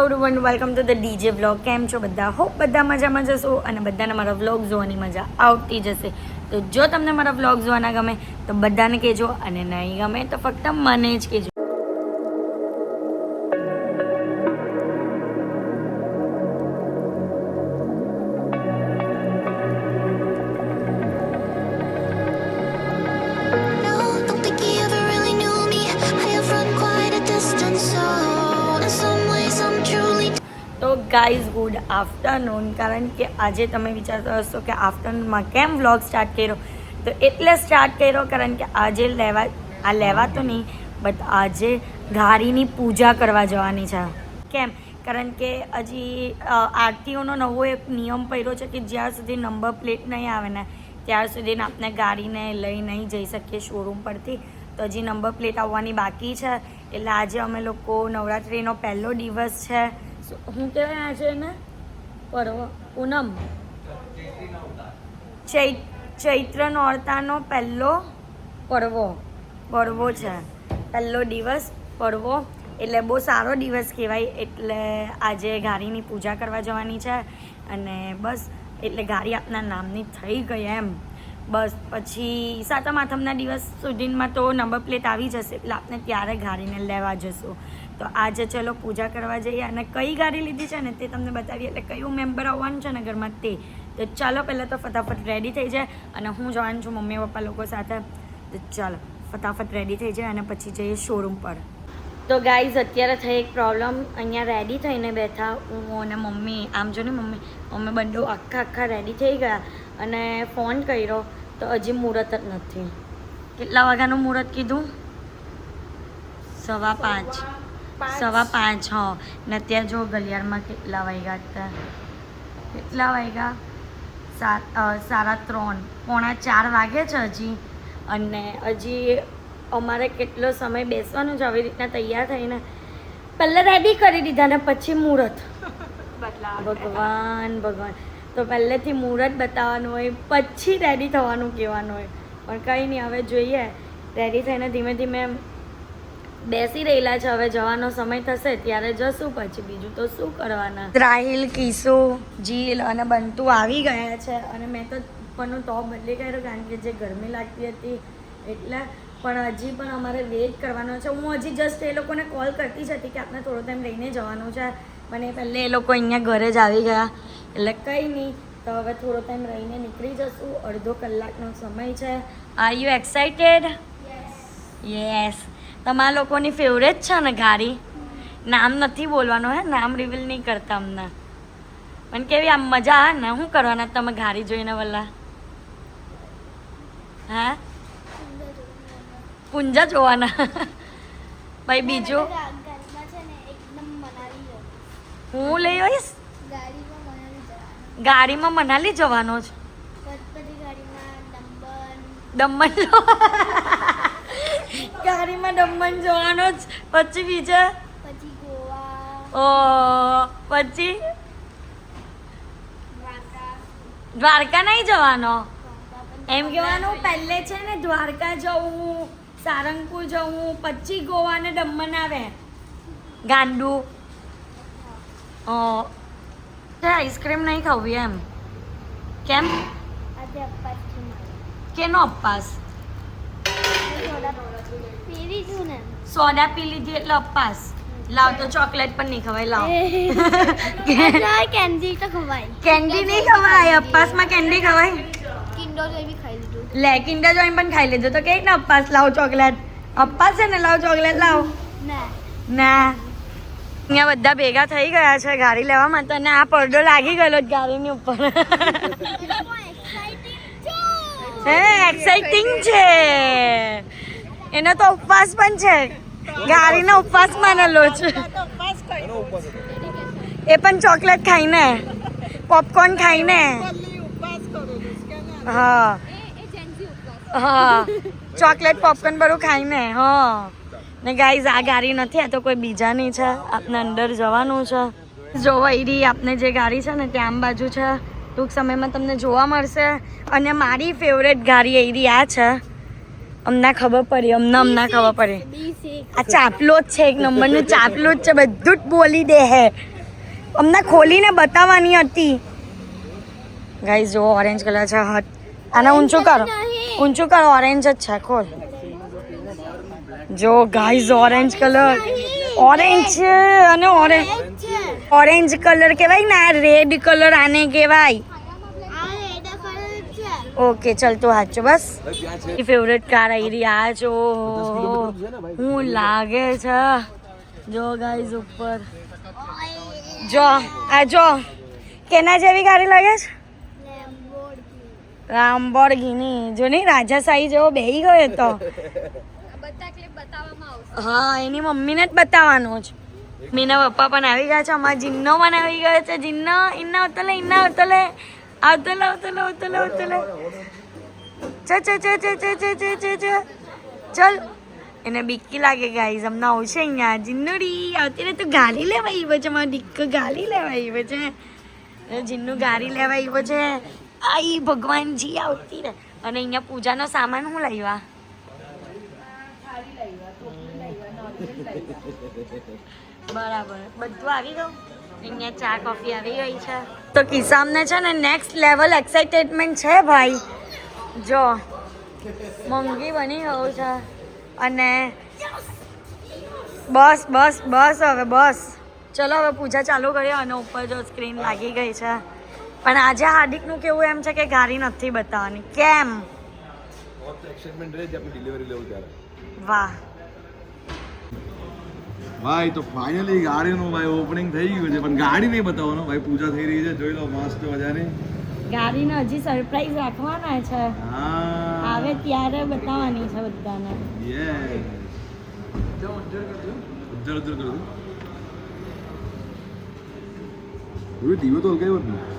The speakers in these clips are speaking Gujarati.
Everyone welcome to the DJ vlog. કેમ છો બધા? હોપ બધા મજામાં જશો અને બધાને મારા વ્લોગ જોવાની મજા આવતી જશે. તો જો તમને મારા વ્લોગ જોવાના ગમે તો બધાને કહેજો અને નહીં ગમે તો ફક્ત મને જ કહેજો. તો ગાઈઝ ગુડ આફ્ટરનૂન. કારણ કે આજે તમે વિચારતા હશો કે આફ્ટરનૂનમાં કેમ વ્લોગ સ્ટાર્ટ કર્યો, તો એટલે સ્ટાર્ટ કર્યો કારણ કે આજે લેવા તો નહીં બટ આજે ઘારીની પૂજા કરવા જવાની છે. કેમ? કારણ કે હજી આરતીઓનો નવો એક નિયમ પડ્યો છે કે જ્યાં સુધી નંબર પ્લેટ નહીં આવે ને ત્યાર સુધી આપણે ગાડીને લઈ નહીં જઈ શકીએ શોરૂમ પરથી. તો હજી નંબર પ્લેટ આવવાની બાકી છે. એટલે આજે અમે લોકો નવરાત્રિનો પહેલો દિવસ છે. શું કહેવાય આજે ને પૂનમ ચૈત્ર નોરતાનો પહેલો પર્વો છે. પહેલો દિવસ પર્વો એટલે બહુ સારો દિવસ કહેવાય. એટલે આજે ગાડીની પૂજા કરવા જવાની છે અને બસ એટલે ગાડી આપના નામની થઈ ગઈ એમ. બસ પછી સાતમ આઠમના દિવસ સુધીમાં તો નંબર પ્લેટ આવી જશે એટલે આપણે ત્યારે ગાડીને લેવા જશું. તો આજે ચલો પૂજા કરવા જઈએ અને કઈ ગાડી લીધી છે ને તે તમને બતાવીએ. એટલે કયું મેમ્બર આવવાનું છે ને ઘરમાં તે. તો ચાલો પહેલાં તો ફટાફટ રેડી થઈ જાય અને હું જવાનું છું મમ્મી પપ્પા લોકો સાથે. તો ચાલો ફટાફટ રેડી થઈ જાય અને પછી જઈએ શોરૂમ પર. તો ગાઈઝ અત્યારે થઈ એક પ્રોબ્લેમ. અહીંયા રેડી થઈને બેઠા હું અને મમ્મી. આમ જો ને મમ્મી બંને આખા રેડી થઈ ગયા અને ફોન કર્યો તો હજી મુહૂર્ત જ નથી. કેટલા વાગ્યાનું મુહૂર્ત કીધું? 5:15. 5:15. હા ને અત્યારે જો ઘડિયાળમાં કેટલા વાગ્યા હતા? કેટલા વાગ્યા? 3:30 3:45 વાગે છે હજી. અને હજી અમારે કેટલો સમય બેસવાનું છે. આવી રીતના તૈયાર થઈને પહેલાં રેડી કરી દીધા ને પછી મુહૂર્ત. ભગવાન તો પહેલેથી મુહૂર્ત બતાવવાનું હોય પછી રેડી થવાનું કહેવાનું હોય. પણ કંઈ નહીં, હવે જોઈએ. રેડી થઈને ધીમે ધીમે બેસી રહેલા છે. હવે જવાનો સમય થશે ત્યારે જશું. પછી બીજું તો શું કરવાના. રાહિલ, કિશુ, જીલ અને બંતુ આવી ગયા છે અને મેં તો ઉપરનું ટોપ બદલી કર્યો કારણ કે જે ગરમી લાગતી હતી એટલે. પણ હજી પણ અમારે વેઇટ કરવાનો છે. હું હજી જસ્ટ એ લોકોને કોલ કરતી જ હતી કે આપણે થોડો ટાઈમ રહીને જવાનું છે. પણ એ પહેલે એ લોકો અહીંયા ઘરે જ આવી ગયા એટલે કંઈ નહીં. તો હવે થોડો ટાઈમ રહીને નીકળી જશું. અડધો કલાકનો સમય છે. Are you excited? યસ. તમારા લોકોની ફેવરેટ છે ને ગાડી? નામ નથી બોલવાનું હે, નામ રિવીલ નહીં કરતા અમને. પણ કેવી આમ મજા આવે ને. શું કરવાના તમે ગાડી જોઈને વલ્લા? હા, પુંજા જોવાના. ભાઈ બીજું હું લઈ આવીશ. ગાડીમાં મનાલી જવાનો છે. દમણ ગાડીમાં દમણ જવાનો જ. પછી બીજા પછી દ્વારકા નહીં જવાનો એમ કહેવાનું. પહેલે છે ને દ્વારકા જવું, સારંગપુર જવું, પછી ગોવા ને દમણ આવે. ગાંડુ આઈસ્ક્રીમ નહીં ખાવી એમ? કેમ? કેનો અપવાસ? સોડા પી લીધી એટલે અપવાસ? લાવ તો ચોકલેટ પણ નહીં ખવાય. લાવ કેન્ડી તો ખવાય. કેન્ડી નહીં ખવાય અપવાસમાં. કેન્ડી ખવાય? લે કિન્ડર જોઈ પણ ખાઈ લીધું તો કઈ ને અપવાસ. લાવ ચોકલેટ. અપવાસ છે ને, લાવ ચોકલેટ લાવ. ના અહીંયા બધા ભેગા થઈ ગયા છે ગાડી લેવા માટે અને આ પડદો લાગી ગયેલો ગાડીની ઉપર. હે એક્સાઇટિંગ છે. એનો તો ઉપવાસ પણ છે. ગાડીનો ઉપવાસ માનેલો છે. એ પણ ચોકલેટ ખાઈને, પોપકોર્ન ખાઈને. હા ચોકલેટ પોપકોર્ન બધું ખાઈને. હા ને ગાઈઝ આ ગાડી નથી, આ તો કોઈ બીજાની છે. આપણે અંદર જવાનું છે. જોવા એરી આપણે જે ગાડી છે ને ત્યાં બાજુ છે. ટૂંક સમયમાં તમને જોવા મળશે. અને મારી ફેવરેટ ગાડી એરી આ છે. અમને ખબર પડી અમને ખબર પડી આ ચાપલો જ છે એક નંબરનું ચાપલો જ છે બધું જ બોલી દે હે અમને ખોલીને બતાવવાની હતી ગાઈસ જો ઓરેન્જ કલર છે હાથ આને ઊંચું કરો ઓરેન્જ જ છે ખોલ જો ગાઈસ ઓરેન્જ કલર ઓરેન્જ છે અને ઓરેન્જ કલર કહેવાય ને આ રેડ કલર આને કહેવાય ઓકે ચાલ તો હાચો બસ ફેવરેટ કાર આવી રહી આ જો હું લાગે છે જો ગાઈસ ઉપર જો આ જો કેના જેવી ગાડી લાગે છે લામ્બોર્ગિની જો નહીં રાજાશાહી જેવો બેહી ગયો તો હા એની મમ્મીને જ બતાવવાનો જ મીના પપ્પા પણ આવી ગયા છે અમારા જીન્નો પણ આવી ગયો છે જીન્નો ઇન્ના આવતો લે ચલ એને બીકી લાગે ગાઈઝ અમને આવશે અહીંયા જીન્નુડી આવતી ને તું ગાડી લેવા આવ્યો છે મારો દીકરો ગાડી લેવા આવ્યો છે જીન્નુ ગાડી લેવા આવ્યો છે આઈ ભગવાનજી આવતી ને અને અહીંયા પૂજાનો સામાન હું લાવ્યા બરાબર બધું આવી ગયું અહીંયા ચા કોફી આવી ગઈ છે તો કિસામને છે ને નેક્સ્ટ લેવલ એક્સાઇટેડમેન્ટ છે ભાઈ જો મોંઘી બની ગયું છે અને બસ હવે બસ ચલો હવે પૂજા ચાલુ કરીએ અને ઉપર જો સ્ક્રીન લાગી ગઈ છે પણ આજે હાર્દિકનું કેવું એમ છે કે ગાડી નથી બતાવવાની કેમ વાહ ભાઈ તો ફાઇનલી ગાડીનું ભાઈ ઓપનિંગ થઈ ગયું છે પણ ગાડી નહીં બતાવવાનું ભાઈ પૂજા થઈ રહી છે જોઈ લો મસ્ત મજાની ગાડીને હજી સરપ્રાઈઝ રાખવાના છે આવે ત્યારે બતાવવાની છે બધાને યસ ઉધર કરો દીવો તો કઈ વાત નહીં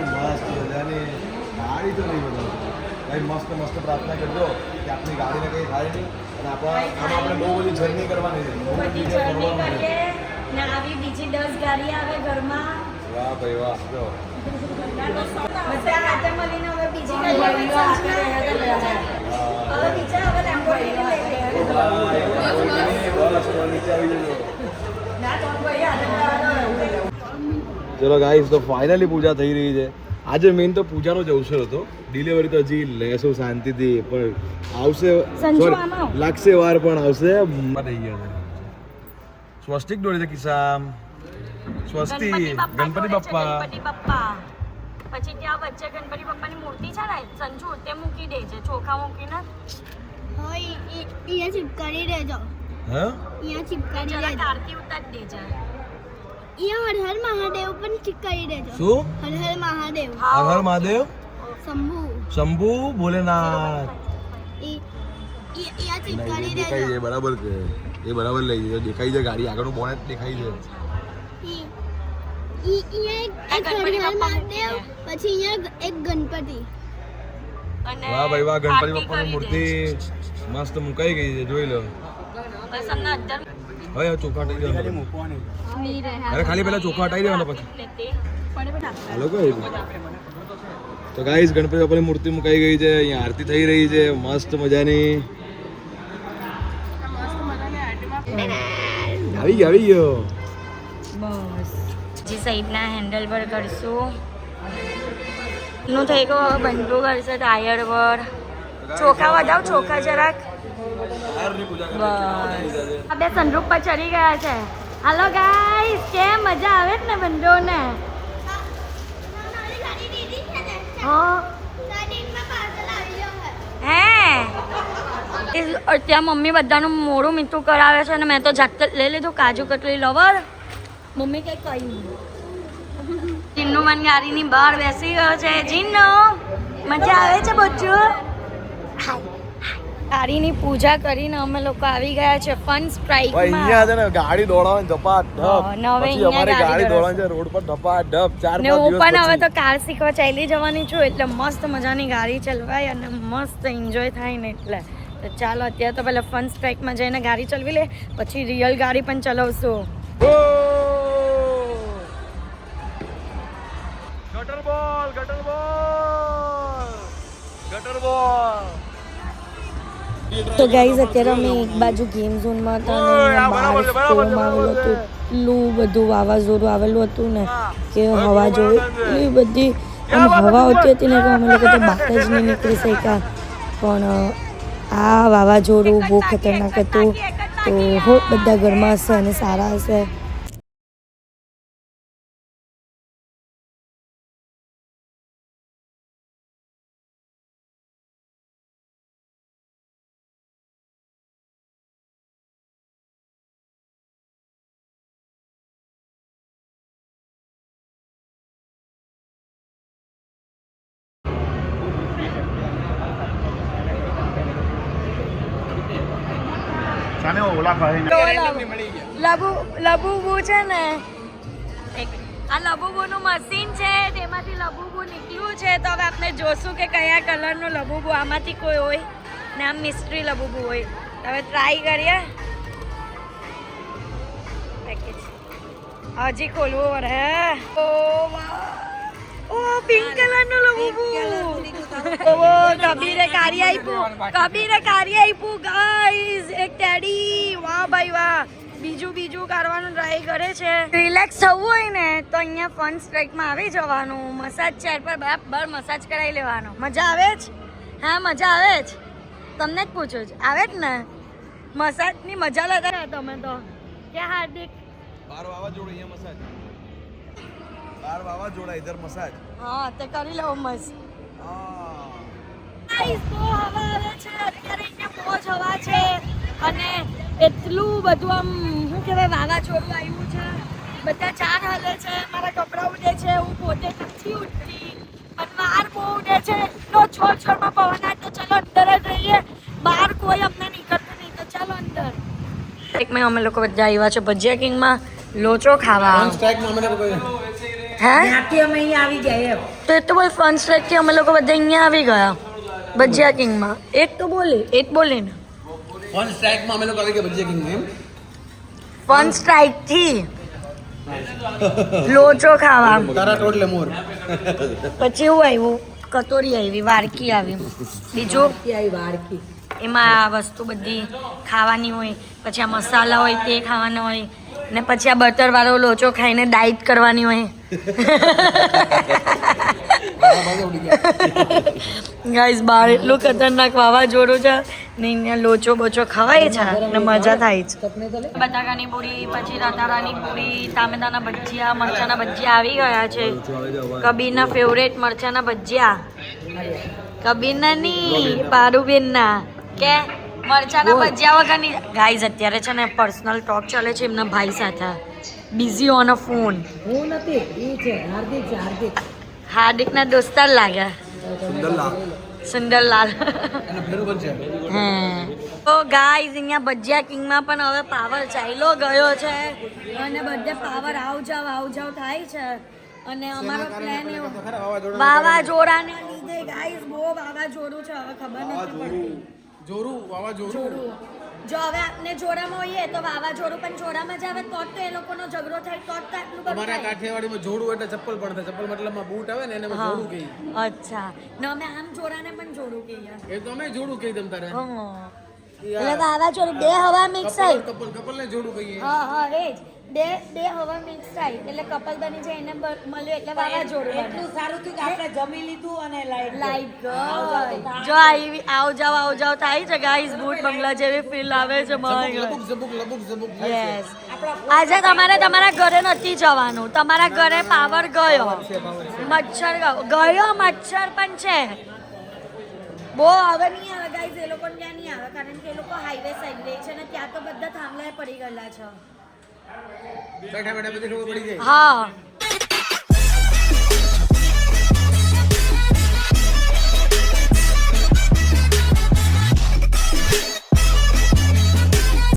મસ્ત મજાની ગાડી તો નહીં બતાવવાનું ભાઈ મસ્ત પ્રાર્થના કરજો કે આપણી ગાડીને કંઈ થાય નહીં અને આપણે બહુ બધી જર્ની કરવાની છે બીજી 10 ગાડી આવે ઘરમાં વાહ ભાઈ વાહ જો બધા હાથે મળીને હવે બીજી ગાડી હવે બીજા હવે લેમ્બોર્ગિની ચલો ગાઈસ તો ફાઇનલી પૂજા થઈ રહી છે આજે મેઇન તો પૂજાનો જ અવસર હતો ડિલિવરી તો હજી લેશું શાંતિથી પણ આવશે લાગશે વાર પણ આવશે થઈ ગયા છે સ્વસ્તિક દોરી છે કિસામ સ્વસ્તિ ગણપતિ બાપ્પા પછી ત્યાં વચ્ચે ગણપતિ બાપ્પાની મૂર્તિ છે ને સંજુ તે મૂકી દે છે ચોખા મૂકીને અહીંયા ચિપકારી દેજો હા અહીંયા ચિપકારી દેજો આરતી ઉતારી દેજે અહીંયા હર હર મહાદેવ પણ ચિપકારી દેજો શું હર હર મહાદેવ હર હર મહાદેવ શંભુ ભોલેનાથ અહીંયા ચિપકારી દેજો એ બરાબર છે એ બરાબર લઈ જજો દેખાઈ છે ગાડી આગળનું બોનેટ દેખાઈ છે અહીંયા એક હર હર મહાદેવ પછી અહીંયા એક ગણપતિ વાહ ભાઈ વાહ ગણપતિ બાપ્પાની મૂર્તિ મસ્ત મુકાઈ ગઈ છે જોઈ લો બસ અમને અંદર હવે ચોખા હટાઈ દેવાનું અરે ખાલી પહેલા ચોખા હટાઈ દેવાના પછી હાલો કઈ તો ગાઈસ ગણપતિ બાપાની મૂર્તિ મુકાઈ ગઈ છે અહીંયા આરતી થઈ રહી છે મસ્ત મજાની આવી ગયો બસ જે સાઈડના હેન્ડલ પર કરશું નું થઈ ગયું હવે બંધુ કરશે ટાયર પર ચોખા વધાવ ચોખા જરાક બસ આ બે સનરૂફ પર ચડી ગયા છે હાલો ગાઈસ કેમ મજા આવે ને બંધુઓને હે ત્યાં મમ્મી બધાનું મોડું મીઠું કરાવે છે અને મેં તો જાતે લઈ લીધું કાજુ કતરી લવર મમ્મી કઈ કહ્યું જીન્નુ મન ગાડીની બહાર બેસી ગયો છે જીન્નુ મજા આવે છે બચ્ચું ગાડીની પૂજા કરીને અમે લોકો આવી ગયા છે ફન સ્ટ્રાઇક માં અહીંયા છે ને ગાડી દોડાવવાની ધપાધપ પછી અમારે ગાડી દોડાવવાની છે રોડ પર ધપાધપ 4-5 દિવસ હું પણ હવે તો કાર શીખવા ચાલી જવાની છું એટલે મસ્ત મજાની ગાડી ચલવાય અને મસ્ત એન્જોય થાય ને એટલે તો ચાલો અત્યારે તો પહેલા ફન સ્ટ્રાઇકમાં જઈને ગાડી ચલાવી લે પછી રિયલ ગાડી પણ ચલાવશું શટર તો ગાઈઝ અત્યારે અમે એક બાજુ ગેમ ઝોનમાં હતા અને અહીંયા બહાર સ્ટોમ આવેલું હતું, એટલું બધું વાવાઝોડું આવેલું હતું ને કે હવા જોઈ એટલી બધી આમ હવા આવતી હતી ને કે અમે લોકો તો બહાર જ નહીં નીકળી શક્યા. પણ આ વાવાઝોડું બહુ ખતરનાક હતું. તો હોપ બધા ઘરમાં હશે અને સારા હશે. લબુબુ છે ને, આ લબુબુનું મશીન છે, તેમાંથી લબુબુ નીકળ્યું છે. તો હવે આપણે જોશું કે કયા કલરનું લબુબુ આમાંથી કોઈ હોય ને આમ મિસ્ટ્રી લબુબુ હોય. હવે ટ્રાય કરીએ. પેકેજ હજી ખોલવું પડે. ઓ વાહ, ઓ પિંક કલરનું લબુબુ. ઓ કબીરે કાર્ય આપ્યું ગાઈઝ, એક ટેડી. વાહ ભાઈ વાહ. બીજું કરવાનું ટ્રાય કરે છે. રિલેક્સ થવું હોય ને તો અહીંયા ફન સ્ટ્રાઇકમાં આવી જવાનું. મસાજ ચેર પર બરાબર મસાજ કરાવી લેવાનો. મજા આવે જ? હા મજા આવે જ. તમને જ પૂછું જ આવે જ ને? મસાજની મજા લેતા રહ્યા તમે તો. ક્યાં હાર્દિક? બાર વાવાઝોડું અહીંયા મસાજ. બાર વાવાઝોડા ઇધર મસાજ. હા તે કરી લો મસ્ત. હા ગાઈસ બહુ હવા આવે છે અત્યારે. અહીંયા બહુ જ હવા છે અને એટલું બધું આમ શું કહેવાય વાવાઝોડું આવ્યું છે. બધા ચાર હાલે છે. મારા કપડાં ઉડે છે. હું પોતે નથી ઉડતી પણ બહાર બહુ ઉડે છે. એટલો છોડમાં પવન આવે તો ચલો અંદર જ રહીએ. બહાર કોઈ અમને નીકળતું નહીં તો ચાલો અંદર. એક મેં અમે લોકો બધા આવ્યા છે ભજીયા કિંગમાં લોચો ખાવા. હે ત્યાંથી અમે અહીંયા આવી ગયા એમ. તો એ તો બોલ ફન સ્ટ્રાઇકથી અમે લોકો બધા અહીંયા આવી ગયા ભજીયા કિંગમાં. એક બોલે ને ફન સ્ટ્રાઇકમાં અમે લોકો આવી ગયા ભજીયા કિંગમાં એમ. ફન સ્ટ્રાઇકથી લોચો ખાવા. તારા ટોટલે મોર. પછી એવું આવ્યું કટોરી આવી, વાડકી આવી, બીજું વાડકી. એમાં આ વસ્તુ બધી ખાવાની હોય. પછી આ મસાલા હોય તે ખાવાના હોય ને પછી આ બટરવાળો લોચો ખાઈને ડાઈટ કરવાની હોય. ગાઈસ બહાર એટલું ખતરનાક વાવાઝોડું છે ને અહીંયા લોચો બોચો ખવાય છે ને મજા થાય છે. બટાકાની પૂરી, પછી રતારાની પૂરી, ટામેટાના ભજીયા, મરચાના ભજીયા આવી ગયા છે. કબીરના ફેવરેટ મરચાના ભજીયા. કબીરના નહીં, પારુબેનના. કે મરચાના ભજીયા વગરની. ગાઈઝ અત્યારે છે ને પર્સનલ ટોક ચાલે છે એમના ભાઈ સાથે. Busy on a phone. હું નથી, એ છે હાર્દિક. હાર્દિકના દોસ્તાર લાગે. સુંદરલાલ. તો ગાઈઝ અહીંયા ભજીયા કિંગમાં પણ હવે પાવર ચાલ્યો ગયો છે અને બધે પાવર આવ જાવ થાય છે. અને અમારો પ્લાન એવો વાવાઝોડાને લીધે ગાઈઝ બહુ વાવાઝોડું છે. હવે ખબર નથી પડતી. જોરું જો હવે આપણે જોડામાં હોઈએ તો વાવાઝોડું પણ જોડામાં જ આવે તો જ તો એ લોકોનો ઝઘડો થાય તો જ તો આટલું બધું અમારા કાઠિયાવાડીમાં જોડું એટલે ચપ્પલ પણ થાય. ચપ્પલ મતલબમાં બૂટ આવે ને એને અમે જોડું કહીએ. અચ્છા ને અમે આમ જોડાને પણ જોડું કહીએ. એ તો અમે જોડું કહી દમ તારે. એટલે વાવાઝોડું બે હવા મિક્સ થાય. કપલ ને જોડું કહીએ. હા એ જ બે હવા મિક્સ થાય એટલે કપલ બની જાય. એને મળ્યું એટલે વાવાઝોડું બને. એટલું સારું થયું કે આપણે જમી લીધું અને લાઈટ જો આવી આવ જાવ થાય છે ગાઈસ. ભૂત બંગલા જેવી ફીલ આવે છે. યસ આજે તમારે તમારા ઘરે નથી જવાનું. તમારા ઘરે પાવર ગયો, મચ્છર મચ્છર પણ છે. બહુ હવે નહીં આવે ગાઈસ. એ લોકો ત્યાં નહીં આવે કારણ કે એ લોકો હાઈવે સાઈડ રહે છે ને ત્યાં તો બધા થાંભલા પડી ગયેલા છે. બેઠા બધી ખબર પડી જાય. હા